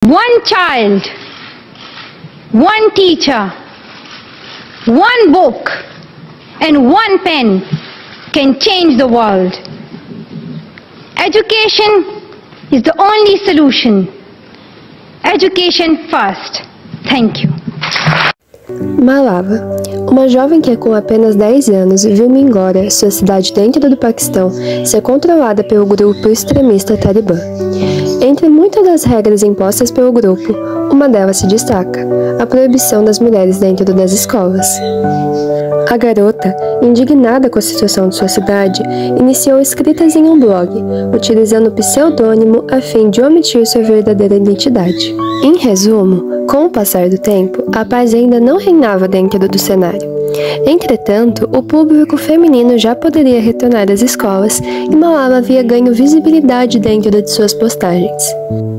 One child, one teacher, one book, and one pen can change the world. Education is the only solution. Education first. Thank you. Malala, uma jovem que com apenas 10 anos viu Mingora, sua cidade dentro do Paquistão, ser controlada pelo grupo extremista Talibã. Entre muitas das regras impostas pelo grupo, uma delas se destaca: a proibição das mulheres dentro das escolas. A garota, indignada com a situação de sua cidade, iniciou escritas em um blog, utilizando o pseudônimo a fim de omitir sua verdadeira identidade. Em resumo, com o passar do tempo, a paz ainda não reinava dentro do cenário. Entretanto, o público feminino já poderia retornar às escolas e Malala havia ganho visibilidade dentro de suas postagens.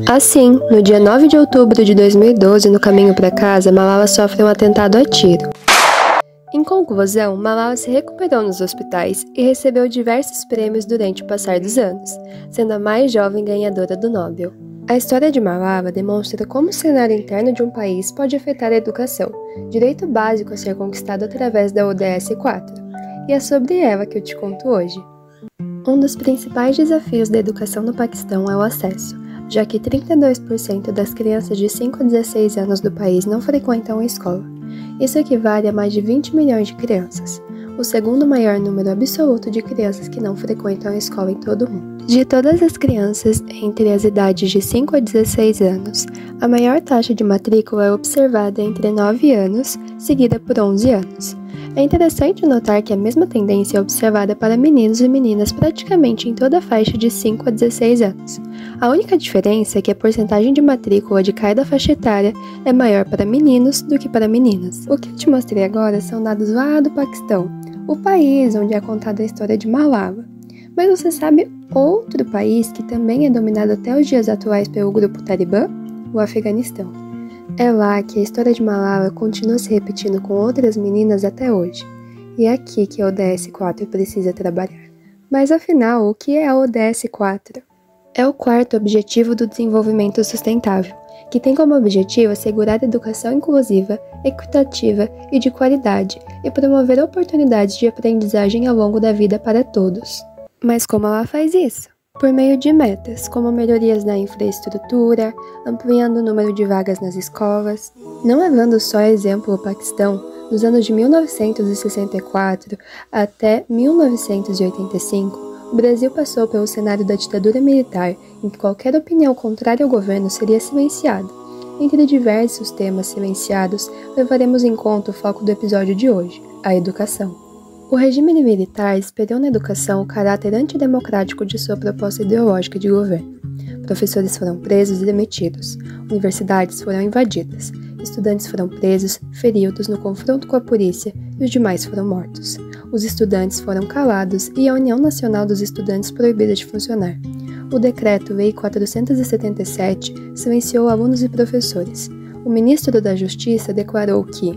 Assim, no dia 9 de outubro de 2012, no caminho para casa, Malala sofre um atentado a tiro. Em conclusão, Malala se recuperou nos hospitais e recebeu diversos prêmios durante o passar dos anos, sendo a mais jovem ganhadora do Nobel. A história de Malala demonstra como o cenário interno de um país pode afetar a educação, direito básico a ser conquistado através da ODS 4, e é sobre ela que eu te conto hoje. Um dos principais desafios da educação no Paquistão é o acesso, já que 32% das crianças de 5 a 16 anos do país não frequentam a escola. Isso equivale a mais de 20 milhões de crianças, o segundo maior número absoluto de crianças que não frequentam a escola em todo o mundo. De todas as crianças entre as idades de 5 a 16 anos, a maior taxa de matrícula é observada entre 9 anos, seguida por 11 anos. É interessante notar que a mesma tendência é observada para meninos e meninas praticamente em toda a faixa de 5 a 16 anos. A única diferença é que a porcentagem de matrícula de cada faixa etária é maior para meninos do que para meninas. O que eu te mostrei agora são dados lá do Paquistão, o país onde é contada a história de Malala. Mas você sabe outro país que também é dominado até os dias atuais pelo grupo Talibã? O Afeganistão. É lá que a história de Malala continua se repetindo com outras meninas até hoje. E é aqui que a ODS 4 precisa trabalhar. Mas afinal, o que é a ODS 4? É o quarto objetivo do desenvolvimento sustentável, que tem como objetivo assegurar educação inclusiva, equitativa e de qualidade e promover oportunidades de aprendizagem ao longo da vida para todos. Mas como ela faz isso? Por meio de metas, como melhorias na infraestrutura, ampliando o número de vagas nas escolas. Não levando só a exemplo o Paquistão, nos anos de 1964 até 1985, o Brasil passou pelo cenário da ditadura militar, em que qualquer opinião contrária ao governo seria silenciada. Entre diversos temas silenciados, levaremos em conta o foco do episódio de hoje, a educação. O regime militar espelhou na educação o caráter antidemocrático de sua proposta ideológica de governo. Professores foram presos e demitidos, universidades foram invadidas, estudantes foram presos, feridos no confronto com a polícia e os demais foram mortos. Os estudantes foram calados e a União Nacional dos Estudantes proibida de funcionar. O Decreto-Lei 477 silenciou alunos e professores. O ministro da Justiça declarou que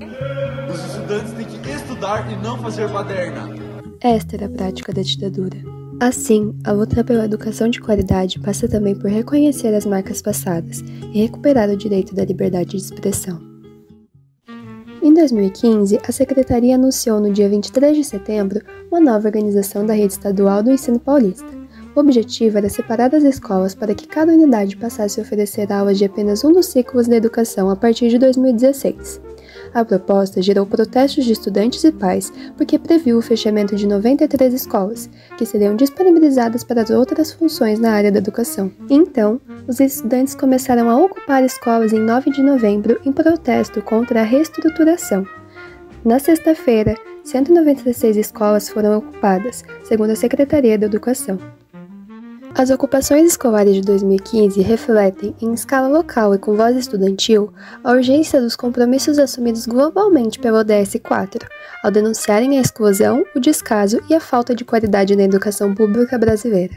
os estudantes têm que estudar e não fazer baderna. Esta era a prática da ditadura. Assim, a luta pela educação de qualidade passa também por reconhecer as marcas passadas e recuperar o direito da liberdade de expressão. Em 2015, a Secretaria anunciou no dia 23 de setembro uma nova organização da Rede Estadual do Ensino Paulista. O objetivo era separar as escolas para que cada unidade passasse a oferecer aulas de apenas um dos ciclos da educação a partir de 2016. A proposta gerou protestos de estudantes e pais porque previu o fechamento de 93 escolas, que seriam disponibilizadas para as outras funções na área da educação. Então, os estudantes começaram a ocupar escolas em 9 de novembro em protesto contra a reestruturação. Na sexta-feira, 196 escolas foram ocupadas, segundo a Secretaria da Educação. As ocupações escolares de 2015 refletem, em escala local e com voz estudantil, a urgência dos compromissos assumidos globalmente pela ODS 4, ao denunciarem a exclusão, o descaso e a falta de qualidade na educação pública brasileira.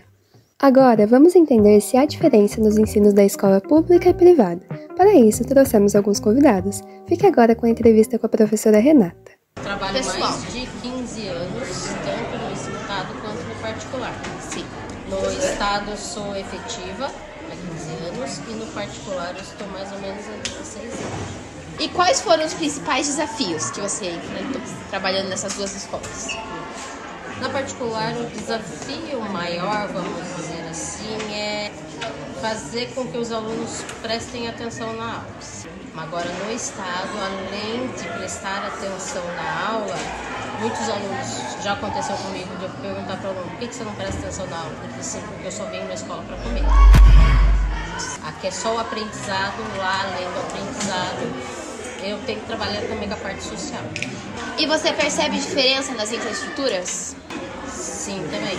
Agora, vamos entender se há diferença nos ensinos da escola pública e privada. Para isso, trouxemos alguns convidados. Fique agora com a entrevista com a professora Renata. Trabalho mais de 15 anos, tanto no Estado quanto no particular. Sim. No Estado sou efetiva há 15 anos. anos e no particular eu estou mais ou menos há 16 anos. E quais foram os principais desafios que você enfrentou trabalhando nessas duas escolas? Na particular, o desafio maior, vamos dizer assim, é fazer com que os alunos prestem atenção na aula. Agora, no estado, além de prestar atenção na aula, muitos alunos, já aconteceu comigo, de eu perguntar para o aluno, por que você não presta atenção na aula? Ele disse, porque eu só venho na escola para comer. Aqui é só o aprendizado, lá além do aprendizado, eu tenho que trabalhar também com a parte social. E você percebe diferença nas infraestruturas? Sim, também.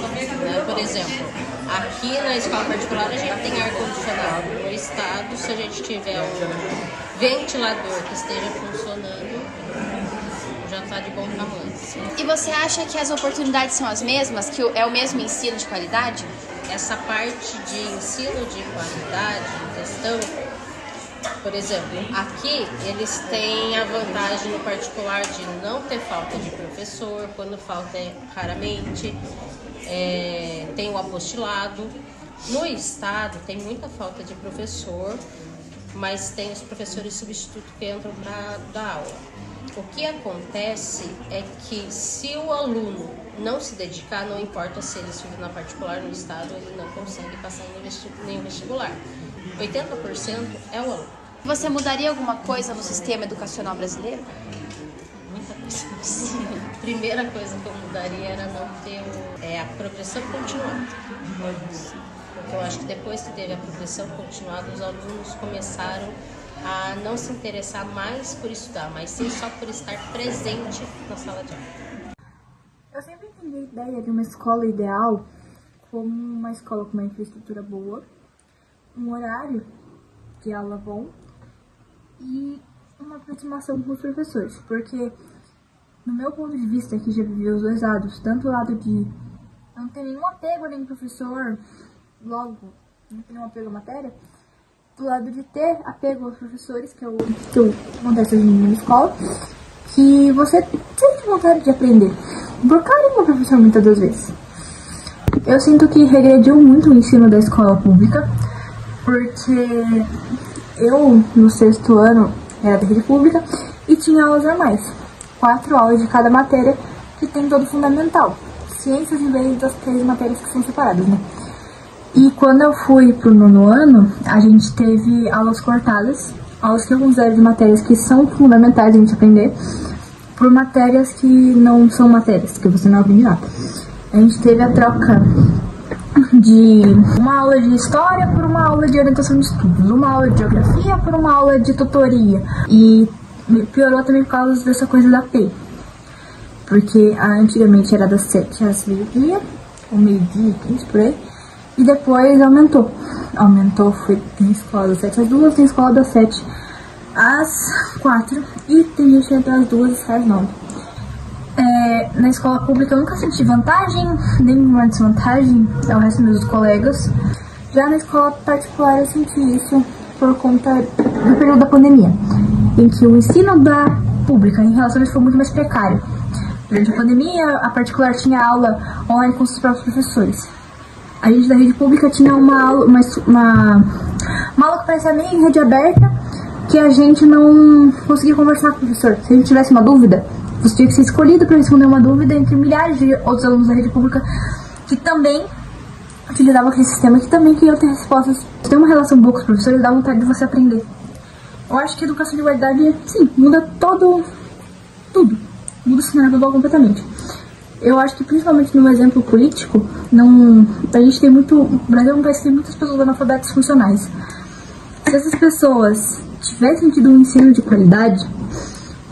Por exemplo, aqui na escola particular a gente tem ar-condicionado. No estado, se a gente tiver um ventilador que esteja funcionando, já está de bom tamanho. E você acha que as oportunidades são as mesmas? Que é o mesmo ensino de qualidade? Essa parte de ensino de qualidade, em questão, por exemplo, aqui eles têm a vantagem no particular de não ter falta de professor, quando falta é raramente, tem o apostilado. No estado tem muita falta de professor, mas tem os professores substitutos que entram para dar aula. O que acontece é que se o aluno não se dedicar, não importa se ele estuda na particular no estado, ele não consegue passar em nenhum vestibular. 80% é o aluno. Você mudaria alguma coisa no sistema educacional brasileiro? Muita coisa. A primeira coisa que eu mudaria era não ter a progressão continuada. Porque eu acho que depois que teve a progressão continuada, os alunos começaram a não se interessar mais por estudar, mas sim só por estar presente na sala de aula. Eu sempre entendi a ideia de uma escola ideal como uma escola com uma infraestrutura boa, um horário de aula bom e uma aproximação com os professores, porque no meu ponto de vista, que já vivi os dois lados, tanto o lado de não ter nenhum apego a nenhum professor, logo não ter nenhum apego à matéria, do lado de ter apego aos professores, que é o que acontece hoje na escola, que você sente vontade de aprender, por carinho ao professor muitas das vezes. Eu sinto que regrediu muito o ensino da escola pública, porque eu, no 6º ano, era da rede pública e tinha aulas normais. 4 aulas de cada matéria, que tem todo fundamental. Ciências em vez das 3 matérias que são separadas, né? E quando eu fui pro 9º ano, a gente teve aulas cortadas, aulas que eu considero de matérias que são fundamentais a gente aprender, por matérias que não são matérias, que você não aprende nada. A gente teve a troca de uma aula de história por uma aula de orientação de estudos, uma aula de geografia por uma aula de tutoria. E piorou também por causa dessa coisa da P. Porque antigamente era das 7 às meio-dia, ou meio-dia, 15 por aí. E depois aumentou. Aumentou, tem escola das 7 às 2, tem escola das 7 às 4. E tem gente que entra às 2 e sai às 9. Na escola pública eu nunca senti vantagem, nenhuma desvantagem ao resto dos meus colegas. Já na escola particular eu senti isso por conta do período da pandemia, em que o ensino da pública em relação a isso foi muito mais precário. Durante a pandemia, a particular tinha aula online com os próprios professores. A gente da rede pública tinha uma aula que parecia meio em rede aberta, que a gente não conseguia conversar com o professor. Se a gente tivesse uma dúvida, você tinha que ser escolhido para responder uma dúvida entre milhares de outros alunos da rede pública que também utilizavam aquele sistema, que também queriam ter respostas. Ter uma relação boa com os professores dá vontade de você aprender. Eu acho que a educação de qualidade, sim, muda tudo. Muda o cenário global completamente. Eu acho que principalmente no exemplo político, a gente tem muito. O Brasil é um país que tem muitas pessoas analfabetas funcionais. Se essas pessoas tivessem tido um ensino de qualidade,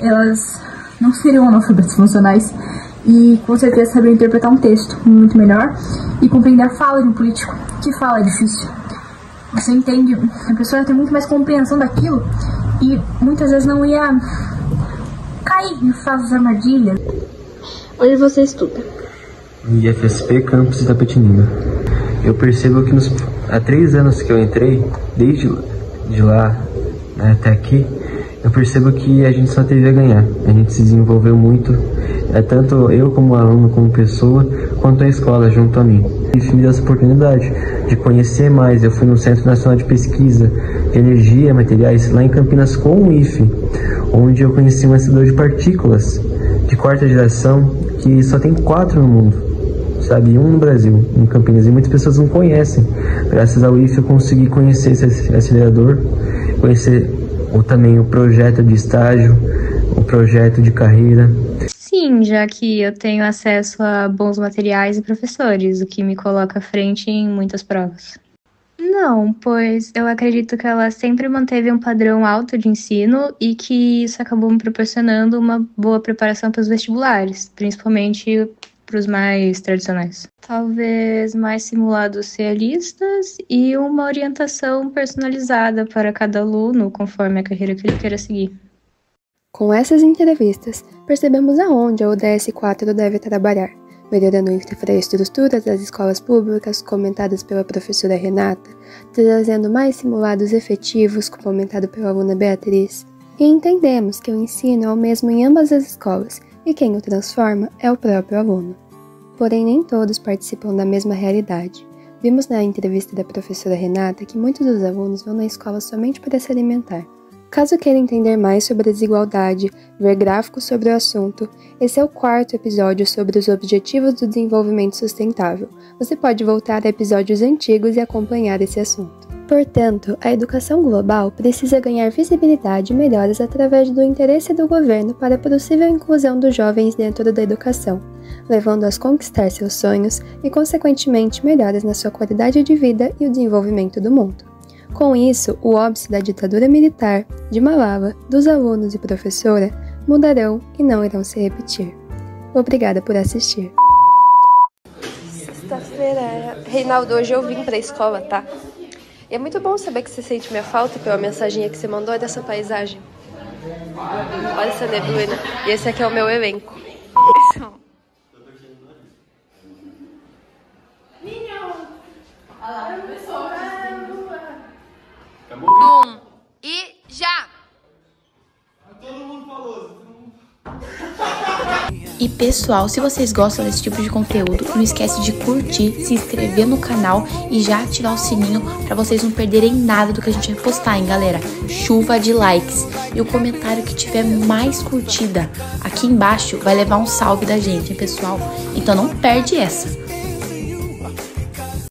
elas não seriam analfabetas funcionais e com certeza saberiam interpretar um texto muito melhor e compreender a fala de um político, que fala é difícil. Você entende, a pessoa tem muito mais compreensão daquilo e muitas vezes não ia cair em falsas armadilhas. Onde você estuda? No IFSP Campus Itapetininga. Eu percebo que há 3 anos que eu entrei, desde de lá até aqui, eu percebo que a gente só teve a ganhar. A gente se desenvolveu muito, tanto eu como aluno, como pessoa, quanto a escola junto a mim. O IFE me deu essa oportunidade de conhecer mais. Eu fui no Centro Nacional de Pesquisa de Energia e Materiais, lá em Campinas, com o IFE, onde eu conheci um acelerador de partículas de 4ª geração, que só tem 4 no mundo, sabe? Um no Brasil, em Campinas, e muitas pessoas não conhecem. Graças ao IFE eu consegui conhecer esse acelerador, conhecer também o projeto de estágio, o projeto de carreira. Sim, já que eu tenho acesso a bons materiais e professores, o que me coloca à frente em muitas provas. Não, pois eu acredito que ela sempre manteve um padrão alto de ensino e que isso acabou me proporcionando uma boa preparação para os vestibulares, principalmente para os mais tradicionais. Talvez mais simulados realistas e uma orientação personalizada para cada aluno, conforme a carreira que ele queira seguir. Com essas entrevistas, percebemos aonde a UDS 4 deve trabalhar, melhorando a infraestrutura das escolas públicas, comentadas pela professora Renata, trazendo mais simulados efetivos, comentado pela aluna Beatriz, e entendemos que o ensino é o mesmo em ambas as escolas, e quem o transforma é o próprio aluno. Porém, nem todos participam da mesma realidade. Vimos na entrevista da professora Renata que muitos dos alunos vão na escola somente para se alimentar. Caso queira entender mais sobre a desigualdade, ver gráficos sobre o assunto, esse é o 4º episódio sobre os Objetivos do Desenvolvimento Sustentável. Você pode voltar a episódios antigos e acompanhar esse assunto. Portanto, a educação global precisa ganhar visibilidade e melhoras através do interesse do governo para a possível inclusão dos jovens dentro da educação, levando-os a conquistar seus sonhos e, consequentemente, melhoras na sua qualidade de vida e o desenvolvimento do mundo. Com isso, o óbice da ditadura militar, de Malala, dos alunos e professora mudarão e não irão se repetir. Obrigada por assistir. Sexta-feira, Reinaldo, hoje eu vim pra escola, tá? E é muito bom saber que você sente minha falta pela mensaginha que você mandou dessa paisagem. Olha essa neblina. E esse aqui é o meu elenco. E já! E pessoal, se vocês gostam desse tipo de conteúdo, não esquece de curtir, se inscrever no canal e já ativar o sininho para vocês não perderem nada do que a gente vai postar, hein, galera? Chuva de likes. E o comentário que tiver mais curtida aqui embaixo vai levar um salve da gente, hein, pessoal? Então não perde essa.